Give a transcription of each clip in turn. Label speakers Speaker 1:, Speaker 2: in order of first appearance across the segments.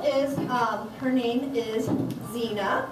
Speaker 1: is, her name is Xena.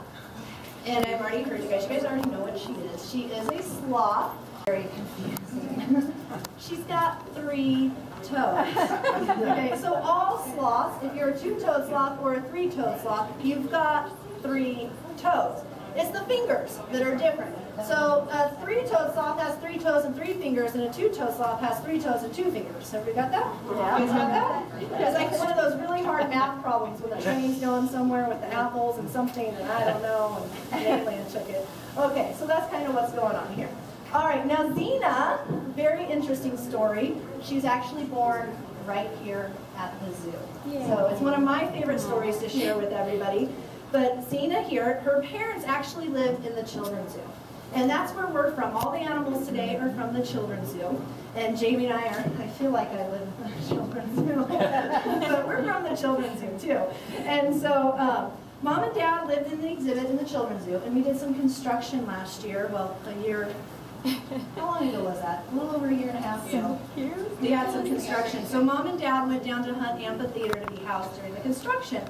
Speaker 1: And I've already heard you guys already know what she is. She is a sloth. Very confusing. She's got 3 toes. Okay, so all sloths, if you're a 2-toed sloth or a 3-toed sloth, you've got 3 toes. It's the fingers that are different. So a 3-toed sloth has 3 toes and 3 fingers, and a 2-toed sloth has 3 toes and 2 fingers. Have you got that? Yeah. You guys got that? It's like one of those really hard math problems when the train's going somewhere with the apples and something, and I don't know, and the alien took it. Okay, so that's kind of what's going on here. All right, now Xena, very interesting story. She's actually born right here at the zoo. Yeah. So it's one of my favorite stories to share with everybody. But Xena here, her parents actually lived in the children's zoo. And that's where we're from. All the animals today are from the children's zoo. And Jamie and I feel like I live in the children's zoo. But we're from the children's zoo too. And so Mom and Dad lived in the exhibit in the children's zoo. And we did some construction last year, well, a year. How long ago was that? A little over a year and a half ago. We had some construction. So Mom and Dad went down to Hunt Amphitheater to be housed during the construction.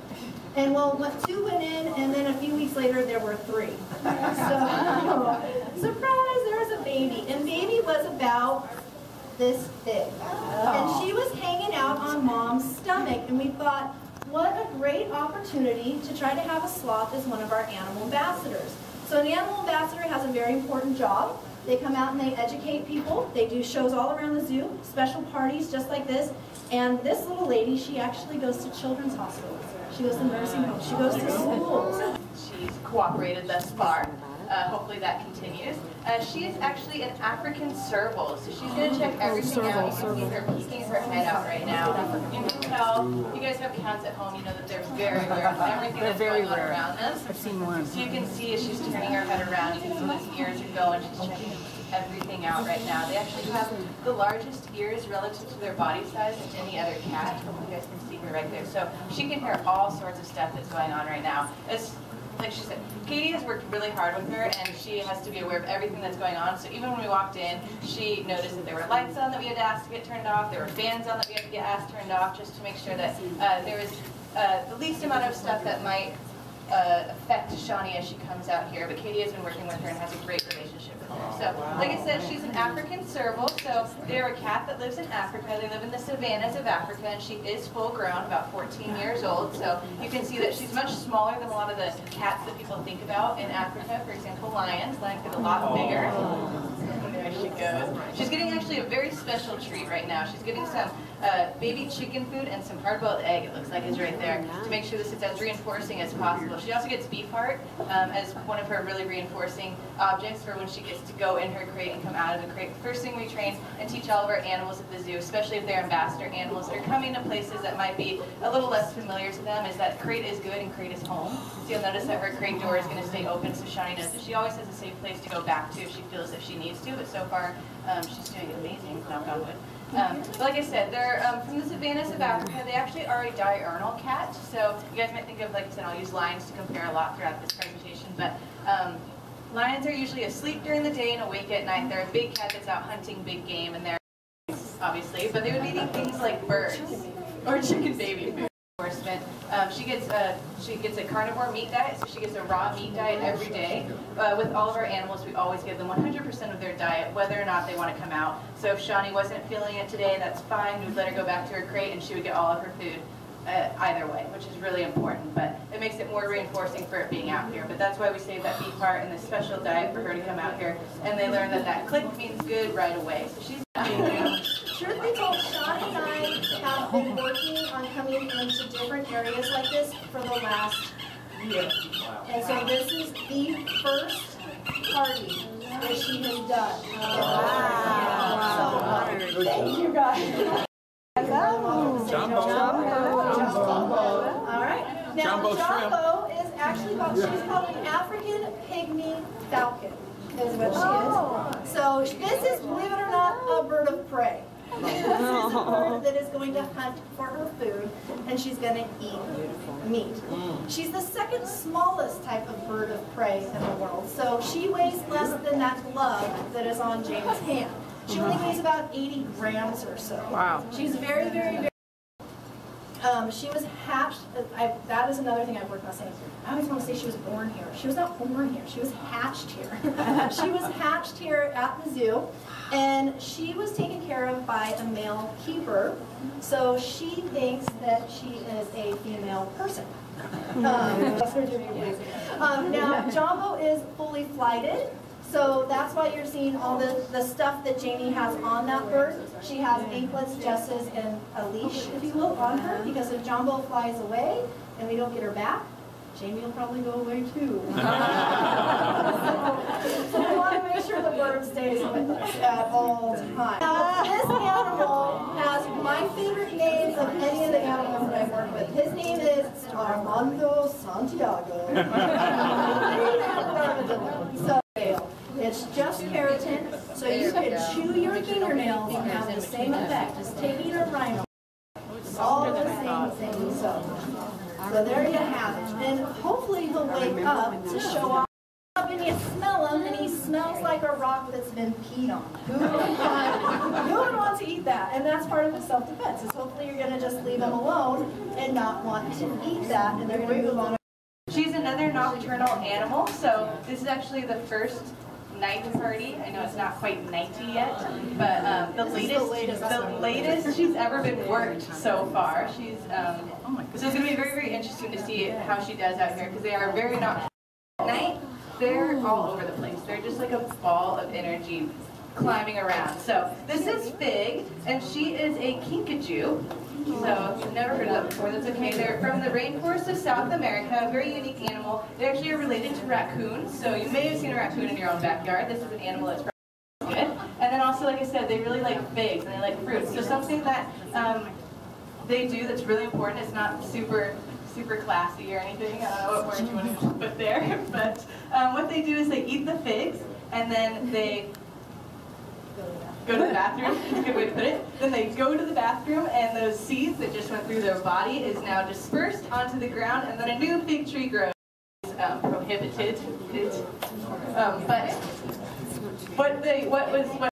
Speaker 1: And well, 2 went in, and then a few weeks later there were 3. So, surprise, there was a baby. And baby was about this big. And she was hanging out on Mom's stomach, and we thought, what a great opportunity to try to have a sloth as one of our animal ambassadors. So an animal ambassador has a very important job. They come out and they educate people. They do shows all around the zoo, special parties just like this. And this little lady, she actually goes to children's hospitals. She goes to nursing homes. She goes to schools.
Speaker 2: She's cooperated thus far. Hopefully that continues. She is actually an African serval, so she's going to check everything out. You can see her peeking her head out right now. You can tell, if you guys have cats at home, you know that they're very rare with everything that's going on around them.
Speaker 3: I've seen one.
Speaker 2: So you can see as she's turning her head around, you can see those ears are going. She's checking everything out right now. They actually have the largest ears relative to their body size than any other cat. Hopefully you guys can see her right there. So she can hear all sorts of stuff that's going on right now. Like she said, Katie has worked really hard with her, and she has to be aware of everything that's going on. So even when we walked in, she noticed that there were lights on that we had to ask to get turned off. There were fans on that we had to get asked turned off, just to make sure that there was the least amount of stuff that might affect Shawnee as she comes out here. But Katie has been working with her and has a great relationship with her. So, like I said, she's an African serval. So they're a cat that lives in Africa. They live in the savannas of Africa, and she is full grown, about 14 years old. So you can see that she's much smaller than a lot of the cats that people think about in Africa. For example, lions. Lions get a lot bigger. There she goes. She's getting actually a very special treat right now. She's getting some baby chicken food and some hard-boiled egg, it looks like is right there, to make sure this is as reinforcing as possible. She also gets beef heart as one of her really reinforcing objects for when she gets to go in her crate and come out of the crate. The first thing we train and teach all of our animals at the zoo, especially if they're ambassador animals, they're coming to places that might be a little less familiar to them, is that crate is good and crate is home. So you'll notice that her crate door is going to stay open, so Shawnee knows that she always has a safe place to go back to if she feels that she needs to, but so far she's doing amazing, knock on wood. But like I said, they're from the savannas of Africa. They actually are a diurnal cat. So you guys might think of, like I said, I'll use lions to compare a lot throughout this presentation. But lions are usually asleep during the day and awake at night. They're a big cat that's out hunting big game, and they're obviously, but they would be eating things like birds or chicken baby food. She gets a carnivore meat diet, so she gets a raw meat diet every day. With all of our animals, we always give them 100% of their diet, whether or not they want to come out. So if Shawnee wasn't feeling it today, that's fine. We'd let her go back to her crate, and she would get all of her food either way, which is really important. But it makes it more reinforcing for it being out here. But that's why we save that beef heart and the special diet for her to come out here, and they learn that that click means good right away. So she's
Speaker 1: Truth be told, Shawnee and I have been working on coming into different areas like this for the last year. And so this is the first party that she has done. Wow. So, thank you guys.
Speaker 3: Jumbo.
Speaker 1: All right. Now, Jumbo is actually called, she's called an African pygmy falcon, is what she is. So this is, believe it or not, a bird of prey. This is a bird that is going to hunt for her food, and she's going to eat meat. She's the second smallest type of bird of prey in the world, so she weighs less than that glove that is on Jane's hand. She only weighs about 80 grams or so.
Speaker 3: Wow.
Speaker 1: She's very, very, very... She was hatched. That is another thing I've worked on saying. I always want to say she was born here. She was not born here. She was hatched here. She was hatched here at the zoo, and she was taken care of by a male keeper. So she thinks that she is a female person. Now, Jumbo is fully flighted. So that's why you're seeing all the stuff that Jamie has on that bird. She has anklets, jesses, and a leash, if you will, on her, because if Jumbo flies away and we don't get her back, Jamie will probably go away too. So we want to make sure the bird stays with us at all times. Now, this animal has my favorite name of any of the animals that I've worked with. His name is Armando Santiago. So, it's just keratin, so you can chew your fingernails and have the same effect as taking a rhino. It's all the same thing. So there you have it. And hopefully he'll wake up to show off. And you smell him, and he smells like a rock that's been peed on. Who would want to eat that? And that's part of the self-defense. Is hopefully you're going to just leave him alone and not want to eat that, and they're going to move on.
Speaker 2: She's another nocturnal animal, so this is actually the first night party. I know it's not quite nighty yet, but the latest she's ever been worked so far. She's so it's going to be very, very interesting to see how she does out here, because they are very nocturnal. At night, they're all over the place. They're just like a ball of energy climbing around. So this is Fig, and she is a kinkajou. So if you've never heard of them before, that's okay. They're from the rainforest of South America, a very unique animal. They actually are related to raccoons, so you may have seen a raccoon in your own backyard. This is an animal that's good. And then also, like I said, they really like figs and they like fruits. So something that they do that's really important, it's not super classy or anything. I don't know what word you want to put there, but what they do is they eat the figs, and then they go to the bathroom. That's a good way to put it. Then they go to the bathroom, and those seeds that just went through their body is now dispersed onto the ground, and then a new fig tree grows. Prohibited. But what